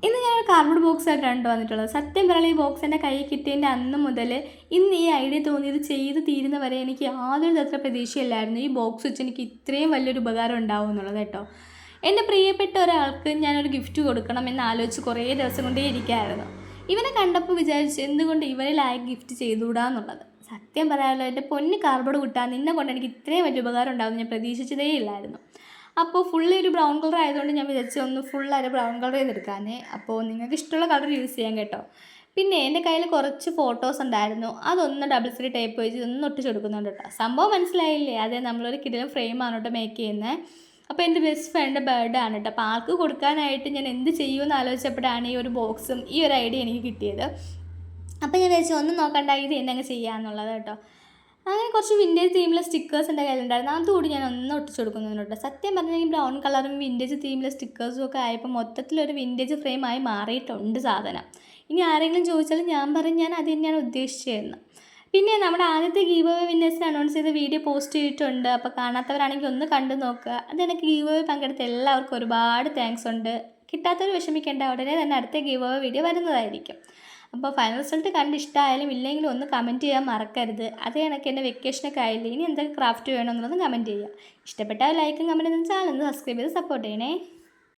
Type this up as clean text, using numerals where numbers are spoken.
ഇന്ന് ഞാൻ കാർഡ്ബോർഡ് ബോക്സായിട്ടാണ് വന്നിട്ടുള്ളത്. സത്യം പറഞ്ഞാൽ ഈ ബോക്സ് എൻ്റെ കയ്യിൽ കിട്ടിയതിൻ്റെ അന്ന് മുതൽ ഇന്ന് ഈ ഐഡിയ തോന്നിയത് ചെയ്ത് തീരുന്നവരെ എനിക്ക് യാതൊരു തരത്തിലുള്ള പ്രതീക്ഷയില്ലായിരുന്നു ഈ ബോക്സ് വെച്ച് എനിക്ക് ഇത്രയും വലിയൊരു ഉപകാരം ഉണ്ടാവും എന്നുള്ളത് കേട്ടോ. എൻ്റെ പ്രിയപ്പെട്ട ഒരാൾക്ക് ഞാനൊരു ഗിഫ്റ്റ് കൊടുക്കണം എന്നാലോചിച്ച് കുറേ ദിവസം കൊണ്ടേ ഇരിക്കുകയായിരുന്നു. ഇവനെ കണ്ടപ്പോൾ വിചാരിച്ചു എന്തുകൊണ്ട് ഇവരിലായി ഗിഫ്റ്റ് ചെയ്തുകൂടാന്നുള്ളത്. സത്യം പറയാമല്ലോ, എൻ്റെ പൊന്ന് കാർഡ്ബോർഡ് കുട്ടാ, നിന്നെ കൊണ്ട് എനിക്ക് ഇത്രയും വലിയ ഉപകാരം ഉണ്ടാകുമെന്ന് ഞാൻ പ്രതീക്ഷിച്ചതേ ഇല്ലായിരുന്നു. അപ്പോൾ ഫുള്ള് ഒരു ബ്രൗൺ കളർ ആയതുകൊണ്ട് ഞാൻ വിചാരിച്ചു ഒന്ന് ഫുള്ളായിട്ട് ബ്രൗൺ കളർ ചെയ്തെടുക്കാനേ. അപ്പോൾ നിങ്ങൾക്ക് ഇഷ്ടമുള്ള കളർ യൂസ് ചെയ്യാം കേട്ടോ. പിന്നെ എൻ്റെ കയ്യിൽ കുറച്ച് ഫോട്ടോസ് ഉണ്ടായിരുന്നു, അതൊന്ന് ഡബിൾ സൈഡ് ടേപ്പ് വെച്ച് ഒന്ന് ഒട്ടിച്ച് കൊടുക്കുന്നുണ്ട് കേട്ടോ. സംഭവം മനസ്സിലായില്ലേ? അതെ, നമ്മളൊരു കിടിലൻ ഫ്രെയിമാണ് കേട്ടോ മേക്ക് ചെയ്യുന്നത്. അപ്പോൾ എൻ്റെ ബെസ്റ്റ് ഫ്രണ്ട് ബർത്ത്ഡേ ആണ് കേട്ടോ. അപ്പോൾ ആൾക്ക് കൊടുക്കാനായിട്ട് ഞാൻ എന്ത് ചെയ്യുമെന്ന് ആലോചിച്ചപ്പോഴാണ് ഈ ഒരു ബോക്സും ഈ ഒരു ഐഡിയ എനിക്ക് കിട്ടിയത്. അപ്പോൾ ഞാൻ വിചാരിച്ചു ഒന്നും നോക്കണ്ട, ഇത് എന്നെ അങ്ങ് ചെയ്യാമെന്നുള്ളത് കേട്ടോ. അങ്ങനെ കുറച്ച് വിൻറ്റേജ് തീമിലെ സ്റ്റിക്കേഴ്സ് എൻ്റെ കയ്യിലുണ്ടായിരുന്നു, അതുകൂടി ഞാൻ ഒന്ന് ഒട്ടിച്ച് കൊടുക്കുന്നുണ്ട്. സത്യം പറഞ്ഞാൽ ഈ ബ്രൗൺ കളറും വിൻറ്റേജ് തീമിലെ സ്റ്റിക്കേഴ്സും ഒക്കെ ആയപ്പോൾ മൊത്തത്തിലൊരു വിൻറ്റേജ് ഫ്രെയിമായി മാറിയിട്ടുണ്ട് സാധനം. ഇനി ആരെങ്കിലും ചോദിച്ചാലും ഞാൻ പറയും ഞാൻ അത് തന്നെയാണ് ഉദ്ദേശിച്ചതെന്ന്. പിന്നെ നമ്മുടെ ആദ്യത്തെ ഗീവ് അവേ വിന്നേഴ്സിനെ അനൗൺസ് ചെയ്ത വീഡിയോ പോസ്റ്റ് ചെയ്തിട്ടുണ്ട്. അപ്പോൾ കാണാത്തവരാണെങ്കിൽ ഒന്ന് കണ്ടു നോക്കുക. അതെനിക്ക് ഗീവ് അവേ പങ്കെടുത്ത എല്ലാവർക്കും ഒരുപാട് താങ്ക്സ് ഉണ്ട്. കിട്ടാത്തവർ വിഷമിക്കേണ്ട, ഉടനെ തന്നെ അടുത്ത ഗീവ് അവേ വീഡിയോ വരുന്നതായിരിക്കും. അപ്പോൾ ഫൈനൽ റിസൾട്ട് കണ്ട് ഇഷ്ടമായാലും ഇല്ലെങ്കിലും ഒന്ന് കമൻറ്റ് ചെയ്യാൻ മറക്കരുത്. അത് കണക്ക് എൻ്റെ വെക്കേഷനൊക്കെ ആയില്ലേ, ഇനി എന്തൊക്കെ ക്രാഫ്റ്റ് വേണമെന്നുള്ളത് കമൻറ്റ് ചെയ്യുക. ഇഷ്ടപ്പെട്ടാൽ ലൈക്കും കമൻറ്റും ചാനൽ ഒന്ന് സബ്സ്ക്രൈബ് ചെയ്ത് സപ്പോർട്ട് ചെയ്യണേ.